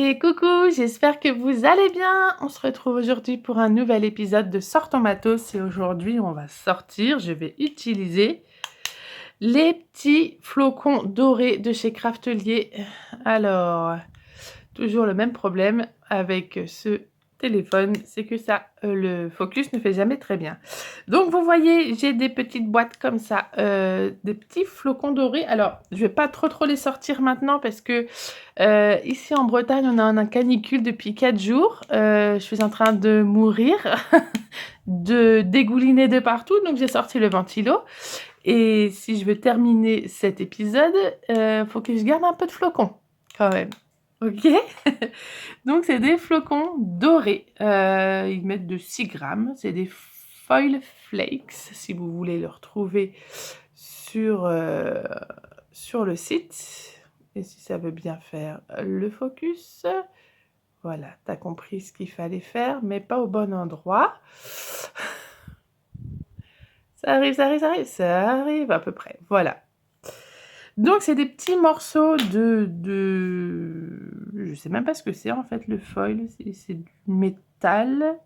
Et coucou, j'espère que vous allez bien. On se retrouve aujourd'hui pour un nouvel épisode de Sors ton matos. Et aujourd'hui, on va sortir, je vais utiliser les petits flocons dorés de chez Craftelier. Alors, toujours le même problème avec ce téléphone, c'est que ça, le focus ne fait jamais très bien. Donc vous voyez, j'ai des petites boîtes comme ça, des petits flocons dorés. Alors, je vais pas trop les sortir maintenant parce que ici en Bretagne, on a un canicule depuis 4 jours. Je suis en train de mourir, de dégouliner de partout, donc j'ai sorti le ventilo. Et si je veux terminer cet épisode, faut que je garde un peu de flocons quand même. Ok. Donc c'est des flocons dorés. Ils mettent de 6 grammes. C'est des foil flakes, si vous voulez le retrouver sur le site. Et si ça veut bien faire le focus. Voilà, t'as compris ce qu'il fallait faire, mais pas au bon endroit. Ça arrive à peu près. Voilà. Donc, c'est des petits morceaux je sais même pas ce que c'est en fait, le foil. C'est du métal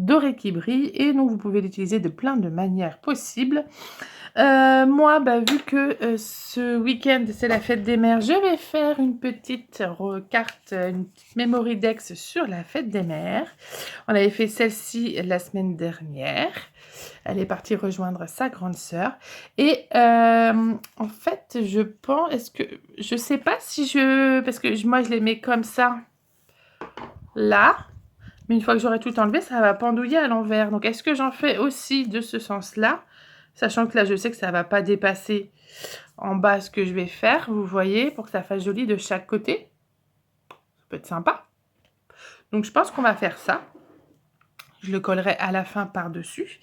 doré qui brille. Et donc, vous pouvez l'utiliser de plein de manières possibles. Moi, vu que ce week-end, c'est la fête des mères, je vais faire une petite carte, une petite memory dex sur la fête des mères. On avait fait celle-ci la semaine dernière. Elle est partie rejoindre sa grande sœur. Et en fait, je pense, je sais pas si parce que moi, je les mets comme ça, là. Mais une fois que j'aurai tout enlevé, ça va pendouiller à l'envers. Donc, est-ce que j'en fais aussi de ce sens-là? Sachant que là, je sais que ça ne va pas dépasser en bas ce que je vais faire, vous voyez, pour que ça fasse joli de chaque côté. Ça peut être sympa. Donc, je pense qu'on va faire ça. Je le collerai à la fin par-dessus.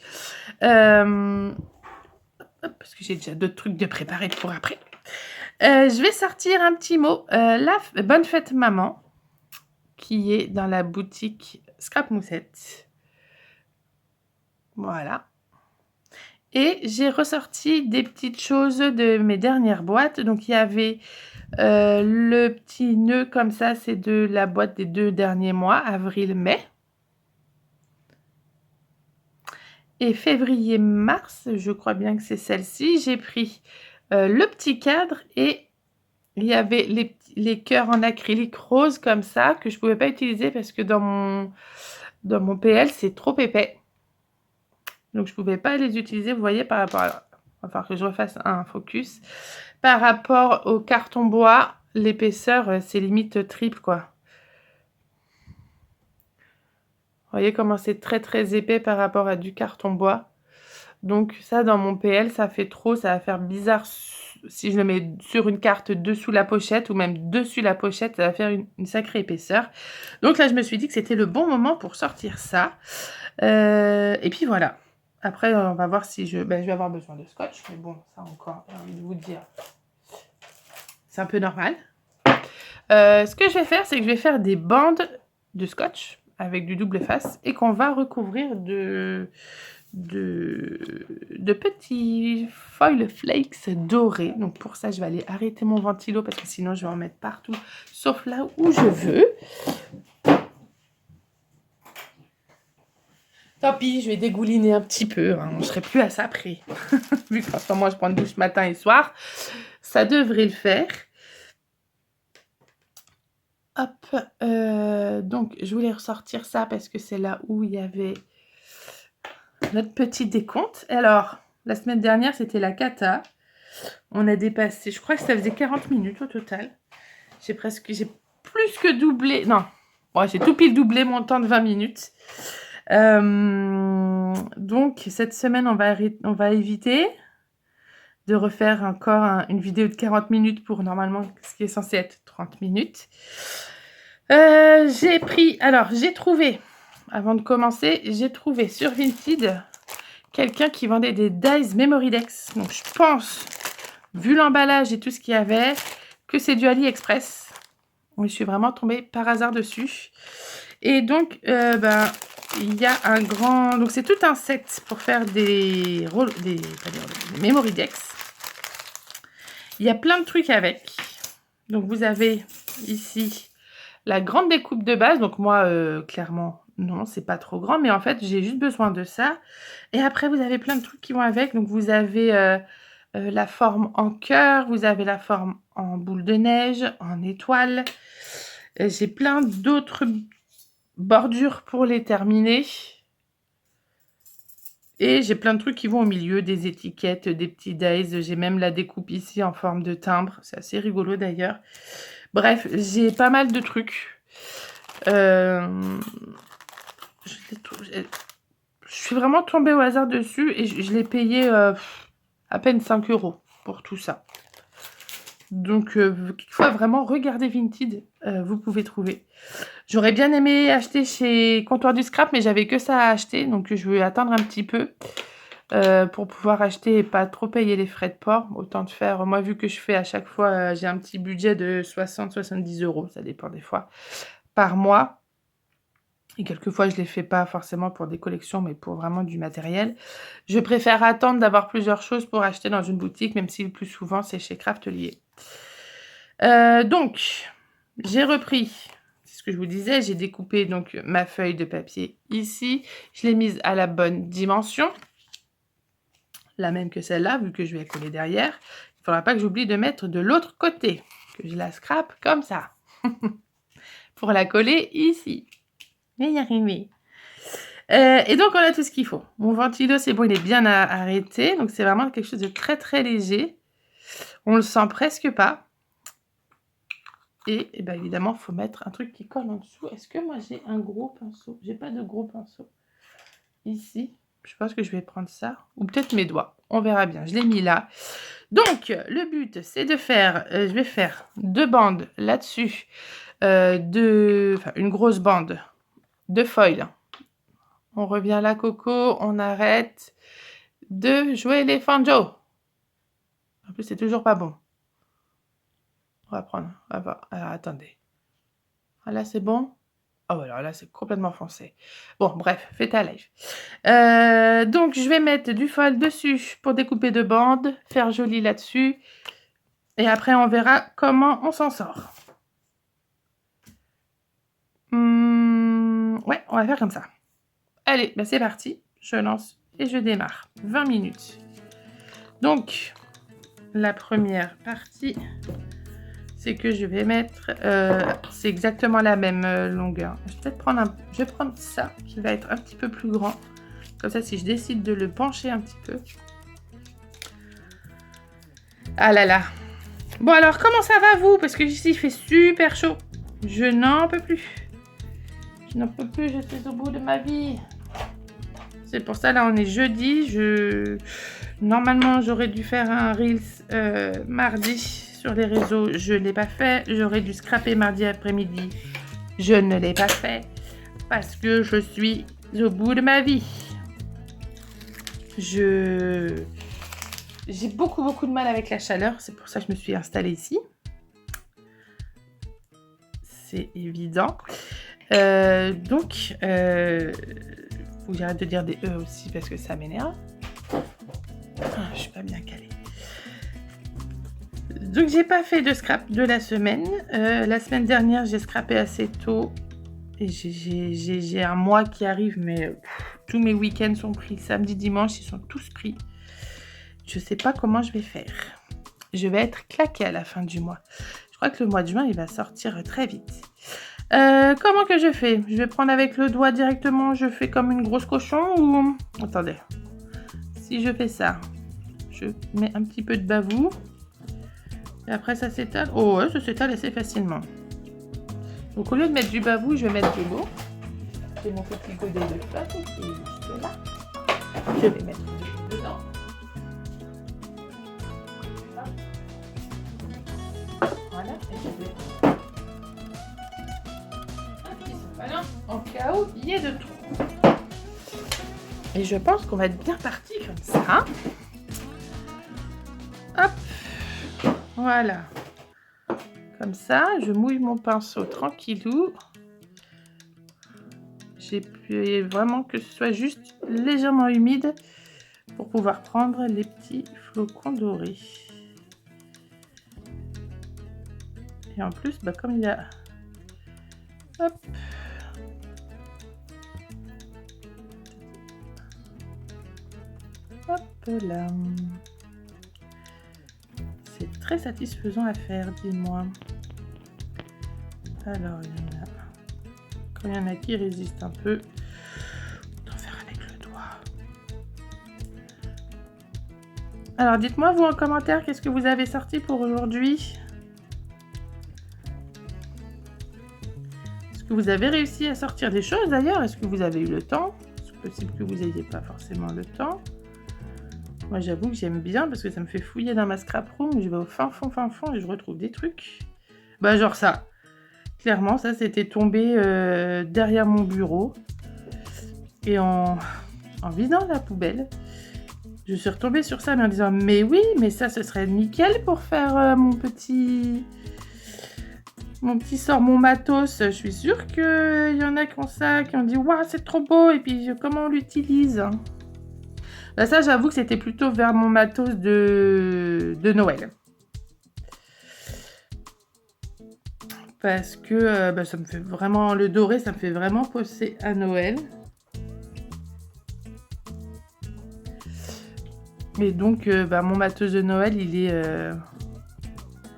Parce que j'ai déjà d'autres trucs de préparer pour après. Je vais sortir un petit mot. La bonne fête maman, qui est dans la boutique Scrap Moussette. Voilà. Et j'ai ressorti des petites choses de mes dernières boîtes. Donc, il y avait le petit nœud comme ça. C'est de la boîte des 2 derniers mois, avril-mai. Et février-mars, je crois bien que c'est celle-ci. J'ai pris le petit cadre et il y avait les cœurs en acrylique rose comme ça que je ne pouvais pas utiliser parce que dans mon PL, c'est trop épais. Donc, je ne pouvais pas les utiliser, vous voyez, par rapport à... Il va falloir que je refasse un focus. Par rapport au carton bois, l'épaisseur, c'est limite triple, quoi. Vous voyez comment c'est très épais par rapport à du carton bois. Donc, ça, dans mon PL, ça fait trop. Ça va faire bizarre si je le mets sur une carte dessous la pochette ou même dessus la pochette. Ça va faire une sacrée épaisseur. Donc là, je me suis dit que c'était le bon moment pour sortir ça. Et puis, voilà. Après, on va voir si je vais avoir besoin de scotch. Mais bon, ça encore, j'ai envie de vous dire, c'est un peu normal. Ce que je vais faire, c'est que je vais faire des bandes de scotch avec du double face et qu'on va recouvrir de petits foil flakes dorés. Donc pour ça, je vais aller arrêter mon ventilo parce que sinon, je vais en mettre partout, sauf là où je veux. Tant pis, je vais dégouliner un petit peu. Hein. On ne serait plus à ça près. Vu que franchement, moi, je prends une douche matin et soir. Ça devrait le faire. Hop. Donc, je voulais ressortir ça parce que c'est là où il y avait notre petit décompte. Alors, la semaine dernière, c'était la cata. On a dépassé, je crois que ça faisait 40 minutes au total. J'ai plus que doublé. Non, bon, j'ai tout pile doublé mon temps de 20 minutes. Donc, cette semaine, on va éviter de refaire encore une vidéo de 40 minutes pour normalement ce qui est censé être 30 minutes. J'ai trouvé, avant de commencer, j'ai trouvé sur Vinted quelqu'un qui vendait des dies Memory Dex. Donc, je pense, vu l'emballage et tout ce qu'il y avait, que c'est du AliExpress. Je suis vraiment tombée par hasard dessus. Et donc, il y a un grand... Donc, c'est tout un set pour faire des Memory Dex. Il y a plein de trucs avec. Donc, vous avez ici la grande découpe de base. Donc moi, clairement, non, c'est pas trop grand, mais en fait, j'ai juste besoin de ça. Et après, vous avez plein de trucs qui vont avec. Donc vous avez la forme en cœur, vous avez la forme en boule de neige, en étoile. J'ai plein d'autres bordures pour les terminer. Et j'ai plein de trucs qui vont au milieu, des étiquettes, des petits days. J'ai même la découpe ici en forme de timbre. C'est assez rigolo d'ailleurs. Bref, j'ai pas mal de trucs. Je suis vraiment tombée au hasard dessus et je l'ai payé à peine 5 € pour tout ça. Donc, quelquefois, vraiment, regardez Vinted, vous pouvez trouver. J'aurais bien aimé acheter chez Comptoir du Scrap, mais j'avais que ça à acheter, donc je vais attendre un petit peu pour pouvoir acheter et pas trop payer les frais de port. Autant de faire, moi, vu que je fais à chaque fois, j'ai un petit budget de 60-70 €, ça dépend des fois, par mois. Et quelquefois, je ne les fais pas forcément pour des collections, mais pour vraiment du matériel. Je préfère attendre d'avoir plusieurs choses pour acheter dans une boutique, même si le plus souvent, c'est chez Craftelier. Donc, j'ai repris, c'est ce que je vous disais, j'ai découpé donc ma feuille de papier ici. Je l'ai mise à la bonne dimension, la même que celle-là, vu que je vais la coller derrière. Il ne faudra pas que j'oublie de mettre de l'autre côté, que je la scrape comme ça, pour la coller ici. Je vais y arriver. Et donc, on a tout ce qu'il faut. Mon ventilo, c'est bon, il est bien arrêté. Donc, c'est vraiment quelque chose de très, très léger. On le sent presque pas. Et bien, évidemment, il faut mettre un truc qui colle en dessous. Est-ce que moi, j'ai un gros pinceau? J'ai pas de gros pinceau. Ici, je pense que je vais prendre ça. Ou peut-être mes doigts. On verra bien. Je l'ai mis là. Donc, le but, c'est de faire... je vais faire 2 bandes là-dessus. Une grosse bande de foil. On revient là, Coco. On arrête de jouer les Fanjo. En plus, c'est toujours pas bon. On va prendre. On va voir. Alors, attendez. Ah, là, c'est bon. Oh, alors là, c'est complètement foncé. Bon, bref, fais ta live. Donc, je vais mettre du foil dessus pour découper 2 bandes, faire joli là-dessus. Et après, on verra comment on s'en sort. Ouais, on va faire comme ça. Allez, ben c'est parti. Je lance et je démarre. 20 minutes. Donc, la première partie, c'est que je vais mettre... c'est exactement la même longueur. Je vais peut-être prendre je vais prendre ça, qui va être un petit peu plus grand. Comme ça, si je décide de le pencher un petit peu. Ah là là. Bon, alors, comment ça va, vous? Parce que ici, il fait super chaud. Je n'en peux plus. Je n'en peux plus, je suis au bout de ma vie. C'est pour ça, là, on est jeudi. Normalement, j'aurais dû faire un Reels mardi sur les réseaux. Je ne l'ai pas fait. J'aurais dû scraper mardi après-midi. Je ne l'ai pas fait. Parce que je suis au bout de ma vie. J'ai beaucoup de mal avec la chaleur. C'est pour ça que je me suis installée ici. C'est évident. Donc, faut que j'arrête de dire des E aussi parce que ça m'énerve. Ah, je suis pas bien calée. Donc, j'ai pas fait de scrap de la semaine. La semaine dernière, j'ai scrappé assez tôt. Et j'ai un mois qui arrive, mais tous mes week-ends sont pris. Samedi, dimanche, ils sont tous pris. Je sais pas comment je vais faire. Je vais être claquée à la fin du mois. Je crois que le mois de juin, il va sortir très vite. Comment que je fais? Je vais prendre avec le doigt directement, je fais comme une grosse cochon ou... Attendez. Si je fais ça, je mets un petit peu de bavou. Et après, ça s'étale. Oh ouais, ça s'étale assez facilement. Donc, au lieu de mettre du bavou, je vais mettre de l'eau. J'ai mon petit godet de flotte qui est juste là. Je vais mettre de l'eau dedans. Voilà, et je vais... En cas où il y ait de trous. Et je pense qu'on va être bien parti comme ça. Hop. Voilà. Comme ça, je mouille mon pinceau tranquillou. J'ai pu vraiment que ce soit juste légèrement humide pour pouvoir prendre les petits flocons dorés. Et en plus, comme il y a Hop. Hop là. C'est très satisfaisant à faire, dis-moi. Alors, quand il y en a qui résistent un peu, autant faire avec le doigt. Alors, dites-moi, vous, en commentaire, qu'est-ce que vous avez sorti pour aujourd'hui? Est-ce que vous avez réussi à sortir des choses, d'ailleurs? Est-ce que vous avez eu le temps? C'est possible que vous n'ayez pas forcément le temps. Moi, j'avoue que j'aime bien parce que ça me fait fouiller dans ma scrap room. Je vais au fin fond et je retrouve des trucs. Bah, genre ça. Clairement, ça, c'était tombé derrière mon bureau. Et en vidant la poubelle, je suis retombée sur ça, mais en disant, mais oui, mais ça, ce serait nickel pour faire mon petit sort, mon matos. Je suis sûre qu'il y en a qui ont ça, qui ont dit, waouh, c'est trop beau. Et puis, comment on l'utilise? Bah ça, j'avoue que c'était plutôt vers mon matos de Noël. Parce que bah, ça me fait vraiment... Le doré, ça me fait vraiment penser à Noël. Et donc, bah, mon matos de Noël, il est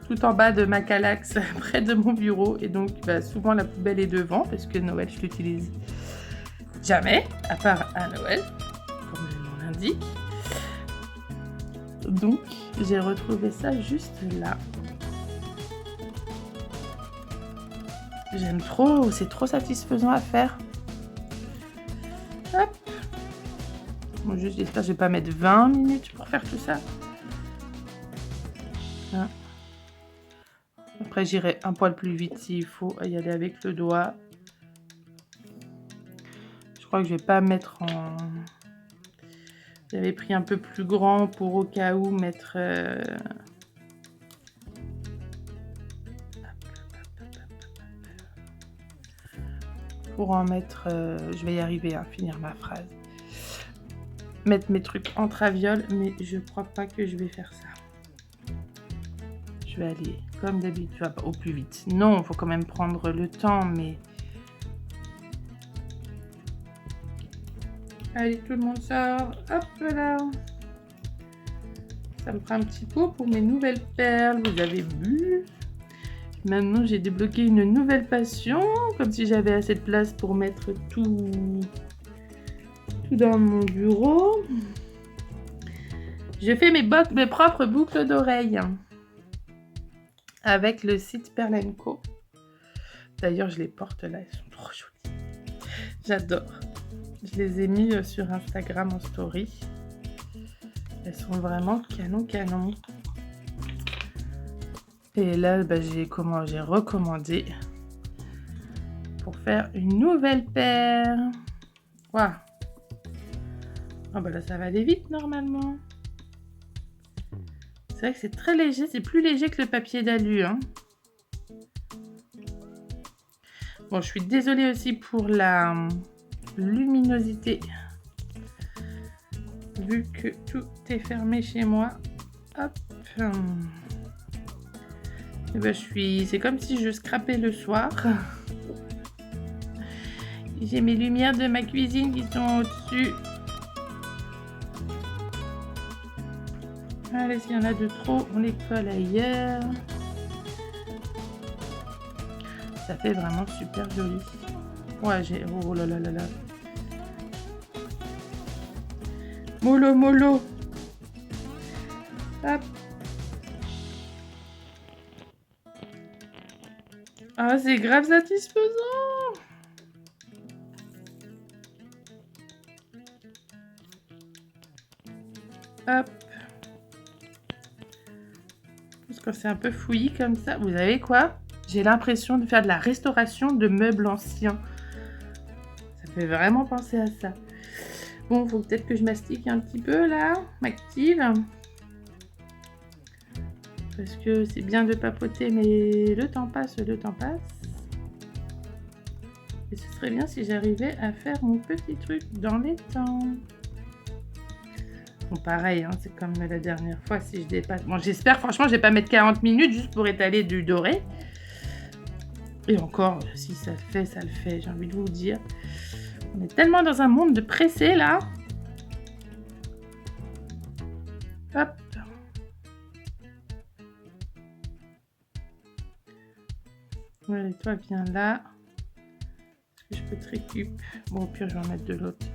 tout en bas de ma calaxe, près de mon bureau. Et donc, bah, souvent, la poubelle est devant, parce que Noël, je l'utilise jamais, à part à Noël, comme le nom l'indique. Donc, j'ai retrouvé ça juste là. J'aime trop, c'est trop satisfaisant à faire. Hop. Bon, juste, j'espère que je vais pas mettre 20 minutes pour faire tout ça. Hein. Après, j'irai un poil plus vite s'il faut y aller avec le doigt. Je crois que je vais pas mettre en... J'avais pris un peu plus grand pour au cas où mettre... Pour en mettre... je vais y arriver à finir ma phrase. Mettre mes trucs en traviole, mais je crois pas que je vais faire ça. Je vais aller comme d'habitude, au plus vite. Non, il faut quand même prendre le temps, mais... Allez, tout le monde sort. Hop là. Ça me prend un petit pot pour mes nouvelles perles. Vous avez vu? Maintenant, j'ai débloqué une nouvelle passion. Comme si j'avais assez de place pour mettre tout dans mon bureau. Je fais mes propres boucles d'oreilles. Avec le site Perle & Co. D'ailleurs, je les porte là. Elles sont trop jolies. J'adore. Je les ai mis sur Instagram en story. Elles sont vraiment canon. Et là, bah, j'ai recommandé pour faire une nouvelle paire. Waouh. Ah bah là, ça va aller vite normalement. C'est vrai que c'est très léger. C'est plus léger que le papier d'alu. Hein. Bon, je suis désolée aussi pour la... luminosité, vu que tout est fermé chez moi. Hop. Et ben, c'est comme si je scrapais le soir. J'ai mes lumières de ma cuisine qui sont au-dessus. Allez, s'il y en a de trop, on les colle ailleurs. Ça fait vraiment super joli. Ouais, oh là là là là. Mollo. Hop. Ah, c'est grave satisfaisant. Hop. Parce que c'est un peu fouillis comme ça. Vous savez quoi? J'ai l'impression de faire de la restauration de meubles anciens. Ça fait vraiment penser à ça. Bon, faut peut-être que je mastique un petit peu là, m'active. Parce que c'est bien de papoter, mais le temps passe. Et ce serait bien si j'arrivais à faire mon petit truc dans les temps. Bon, pareil, hein, c'est comme la dernière fois, si je dépasse... Bon, j'espère, franchement, je vais pas mettre 40 minutes juste pour étaler du doré. Et encore, si ça le fait, ça le fait, j'ai envie de vous dire. On est tellement dans un monde de pressé, là. Hop. Ouais, toi, viens là. Est-ce que je peux te récup? Bon, au pire, je vais en mettre de l'autre.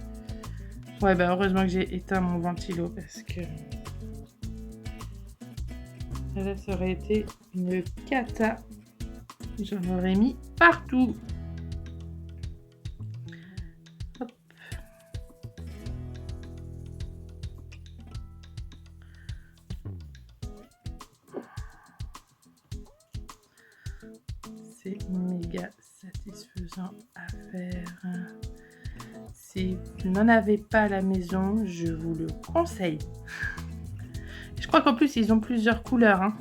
Ouais, bah heureusement que j'ai éteint mon ventilo parce que... là, ça aurait été une cata. J'en aurais mis partout. Hop. C'est méga satisfaisant à faire. Si vous n'en avez pas à la maison, je vous le conseille. Je crois qu'en plus, ils ont plusieurs couleurs. Hein.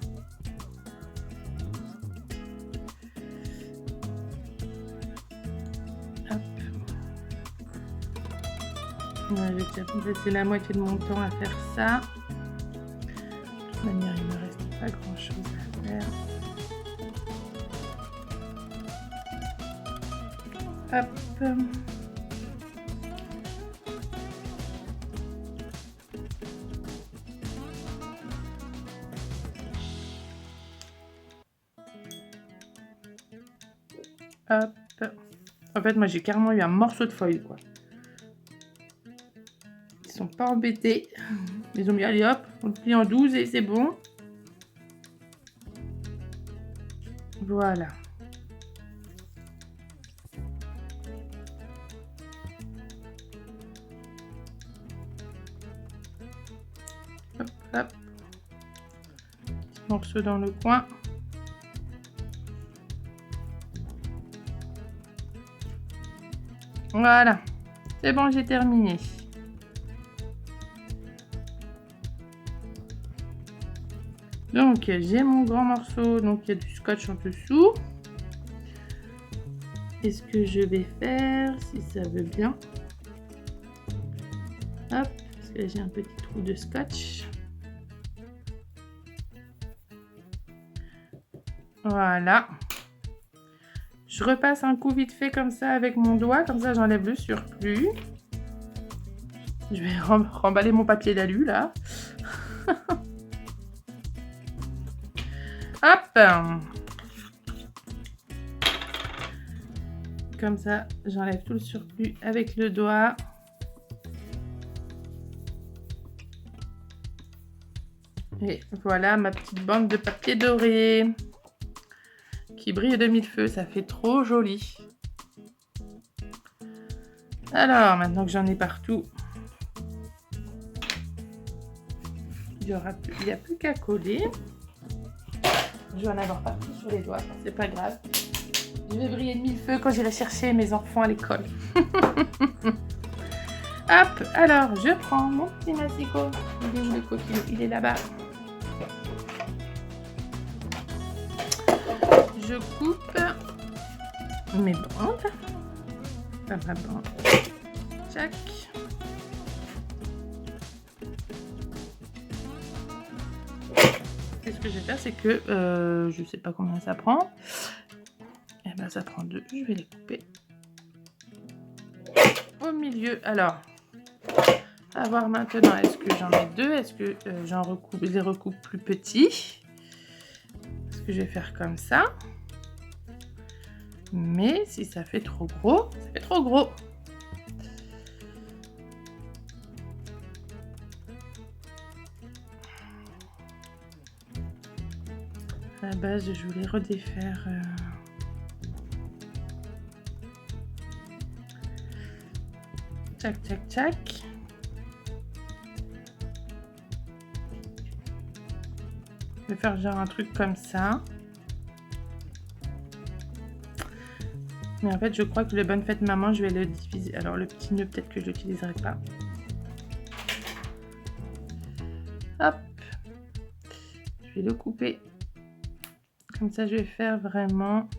Hop. Ouais, j'ai déjà passé la moitié de mon temps à faire ça. De toute manière, il ne me reste pas grand-chose à faire. Hop. Hop. En fait, moi, j'ai carrément eu un morceau de foil, quoi. Ils sont pas embêtés. Ils ont mis, allez hop, on le plie en 12 et c'est bon. Voilà. Hop, hop. Petit morceau dans le coin. Voilà. C'est bon, j'ai terminé. Donc, j'ai mon grand morceau. Donc, il y a du scotch en dessous. Et ce que je vais faire, si ça veut bien. Hop, parce que j'ai un petit trou de scotch. Voilà. Je repasse un coup vite fait comme ça avec mon doigt. Comme ça, j'enlève le surplus. Je vais remballer mon papier d'alu, là. Hop. Comme ça, j'enlève tout le surplus avec le doigt. Et voilà ma petite bande de papier doré qui brille de mille feux. Ça fait trop joli. Alors, maintenant que j'en ai partout, il n'y a plus qu'à coller. Je vais en avoir partout sur les doigts, c'est pas grave. Je vais briller de mille feux quand j'irai chercher mes enfants à l'école. Hop, alors je prends mon petit massicot. Il est où le coquillot? Il est là-bas. Je coupe mes bandes. Ma bande. Tchac. Et ce que je vais faire, c'est que je sais pas combien ça prend. Et ben ça prend 2. Je vais les couper au milieu. Alors, à voir maintenant, est-ce que j'en mets 2? Est-ce que je les recoupe plus petits? Est-ce que je vais faire comme ça? Mais si ça fait trop gros, ça fait trop gros. À la base, je voulais redéfaire. Tchac, tchac, tchac. Je vais faire genre un truc comme ça. Mais en fait, je crois que le Bonne Fête Maman, je vais le diviser. Alors, le petit nœud, peut-être que je l'utiliserai pas. Hop. Je vais le couper. Comme ça, je vais faire vraiment...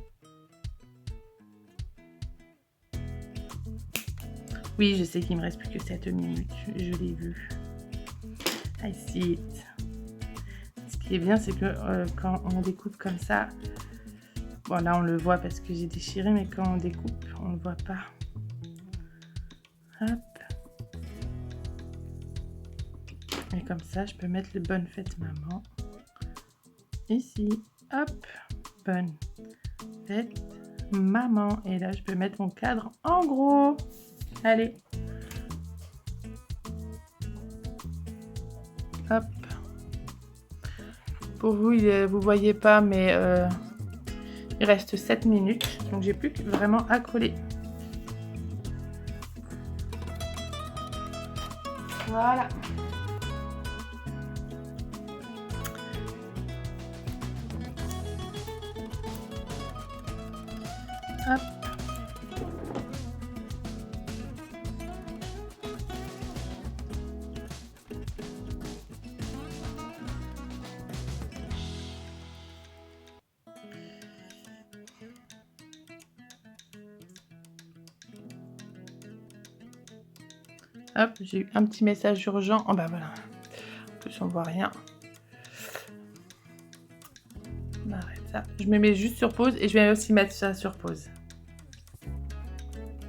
Oui, je sais qu'il me reste plus que 7 minutes. Je l'ai vu. I see it. Ce qui est bien, c'est que quand on découpe comme ça, Bon, là, on le voit parce que j'ai déchiré, mais quand on découpe, on ne le voit pas. Hop. Et comme ça, je peux mettre le bonne fête maman. Ici, hop, bonne fête maman. Et là, je peux mettre mon cadre en gros. Allez. Hop. Pour vous, vous voyez pas, mais il reste 7 minutes. Donc, j'ai plus que vraiment à coller. Voilà. Hop. Hop, j'ai eu un petit message urgent. Oh bah voilà. En plus, on voit rien. On arrête ça. Je me mets juste sur pause et je vais aussi mettre ça sur pause.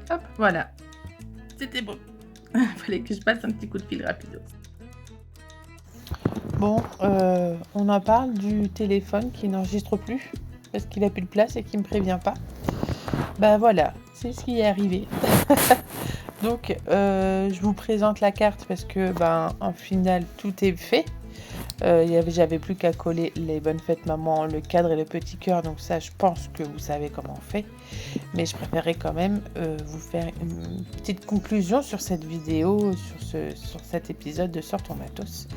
Hop, voilà. C'était bon. Il fallait que je passe un petit coup de fil rapido. Bon, on en parle du téléphone qui n'enregistre plus parce qu'il a plus de place et qui me prévient pas. Bah voilà, c'est ce qui est arrivé. Donc, je vous présente la carte parce que, en final, tout est fait. J'avais plus qu'à coller les bonnes fêtes maman, le cadre et le petit cœur. Donc ça, je pense que vous savez comment on fait. Mais je préférais quand même vous faire une petite conclusion sur cette vidéo, sur cet épisode de Sors ton matos.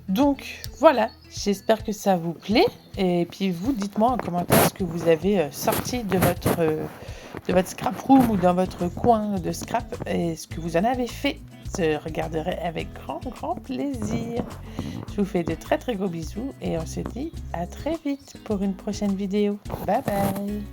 Donc voilà, j'espère que ça vous plaît. Et puis vous, dites-moi en commentaire ce que vous avez sorti de votre scrap room ou dans votre coin de scrap et ce que vous en avez fait. Je regarderai avec grand plaisir. Je vous fais de très gros bisous et on se dit à très vite pour une prochaine vidéo. Bye bye.